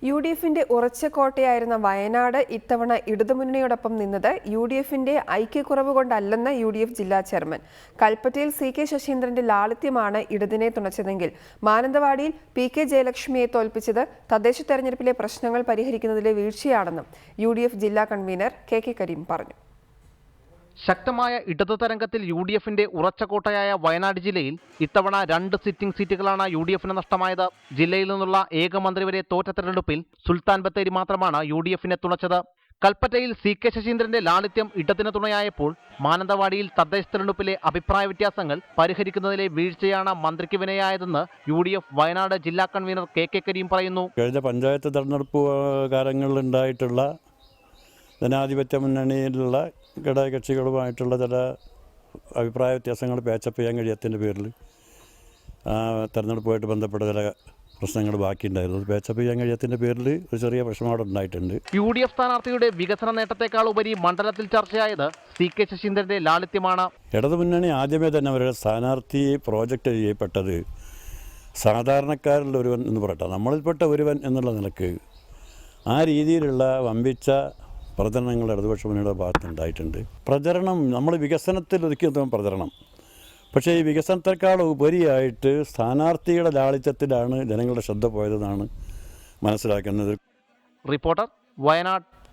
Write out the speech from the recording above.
യു.ഡി.എഫിന്റെ ഉറച്ച കോട്ടയായിരുന്ന വയനാട് ഇത്തവണ ഇടതുമുന്നണിയോടൊപ്പം നിന്നത് യു.ഡി.എഫിന്റെ ഐക്യക്കുറവ് കൊണ്ടല്ലെന്ന് യു.ഡി.എഫ് ജില്ലാ ചെയർമാൻ. കൽപ്പറ്റയിൽ സി.കെ. ശശീന്ദ്രന്റെ ലാളിത്യമാണ് ഇടതിനെ തുണച്ചതെങ്കിൽ മാനന്തവാടിയിൽ പി.കെ. ജയലക്ഷ്മിയെ തോൽപ്പിച്ചത് തദ്ദേശ തെരഞ്ഞെടുപ്പിലെ പ്രശ്നങ്ങൾ പരിഹരിക്കുന്നതിലെ വീഴ്ചയാണെന്നും യു.ഡി.എഫ് ജില്ലാ കൺവീനർ കെ. കരീം പറഞ്ഞു. ശക്തമായ ഇടതു തരംഗത്തിൽ യു.ഡി.എഫിന്റെ ഉറച്ചകോട്ടയായ വയനാട് ജില്ലയിൽ ഇത്തവണ 2 സിറ്റിംഗ് സീറ്റുകളാണ് യു.ഡി.എഫിന് നഷ്ടമായത്. ജില്ലയിൽ നിന്നുള്ള ഏക മന്ത്രി വരെ തോറ്റ തെരഞ്ഞെടുപ്പിൽ സുൽത്താൻ ബത്തേരി മാത്രമാണ് യു.ഡി.എഫിനെ തുണച്ചത്. കൽപ്പറ്റയിൽ സി.കെ. ശശീന്ദ്രന്റെ ലാളിത്യം ഇടതിന് തുണയായപ്പോൾ മാനന്തവാടിയിൽ തദ്ദേശ തെരഞ്ഞെടുപ്പിലെ അഭിപ്രായ വ്യത്യാസങ്ങൾ പരിഹരിക്കുന്നതിലെ വീഴ്ചയാണ് മന്ത്രിക്ക് വിനയായതെന്ന് യു.ഡി.എഫ് വയനാട് ജില്ലാ കൺവീനർ കെ. കരീം പറയുന്നു. കഴിഞ്ഞ പഞ്ചായത്ത് തെരഞ്ഞെടുപ്പ് കാലങ്ങളിലുണ്ടായിട്ടുള്ള ജനാധിപത്യ മുന്നണിയിലുള്ള ഘടകകക്ഷികളുമായിട്ടുള്ള ചില അഭിപ്രായ വ്യത്യാസങ്ങൾ പാച്ചപ്പ് ചെയ്യാൻ കഴിയാത്തതിൻ്റെ പേരിൽ തെരഞ്ഞെടുപ്പുമായിട്ട് ബന്ധപ്പെട്ട ചില പ്രശ്നങ്ങൾ ബാക്കിയുണ്ടായിരുന്നു. പാച്ചപ്പ് ചെയ്യാൻ കഴിയാത്തതിൻ്റെ പേരിൽ ഒരു ചെറിയ പ്രശ്നം അവിടെ ഉണ്ടായിട്ടുണ്ട്. യു.ഡി.എഫ് സ്ഥാനാർത്ഥിയുടെ വികസന നേട്ടത്തെക്കാൾ ഉപരി മണ്ഡലത്തിൽ ചർച്ചയായത് സി.കെ. ശശീന്ദ്രന്റെ ലാളിത്യമാണ്. ഇടതു മുന്നണി ആദ്യമേ തന്നെ അവരുടെ സ്ഥാനാർത്ഥിയെ പ്രോജക്റ്റ് ചെയ്യപ്പെട്ടത് സാധാരണക്കാരിൽ ഒരുവൻ എന്ന് പറയട്ടെ, നമ്മളിൽപ്പെട്ട ഒരുവൻ എന്നുള്ള നിലക്ക് ആ രീതിയിലുള്ള വമ്പിച്ച പ്രചരണങ്ങൾ ഇടതുപക്ഷ മുന്നണിയുടെ ഭാഗത്തുണ്ടായിട്ടുണ്ട്. പ്രചരണം നമ്മൾ വികസനത്തിൽ ഒതുക്കിയ പ്രചരണം, പക്ഷേ ഈ വികസനത്തെക്കാൾ ഉപരിയായിട്ട് സ്ഥാനാർത്ഥിയുടെ ലാളിത്യത്തിലാണ് ജനങ്ങളുടെ ശ്രദ്ധ പോയതെന്നാണ് മനസ്സിലാക്കുന്നത്. റിപ്പോർട്ടർ, വയനാട്.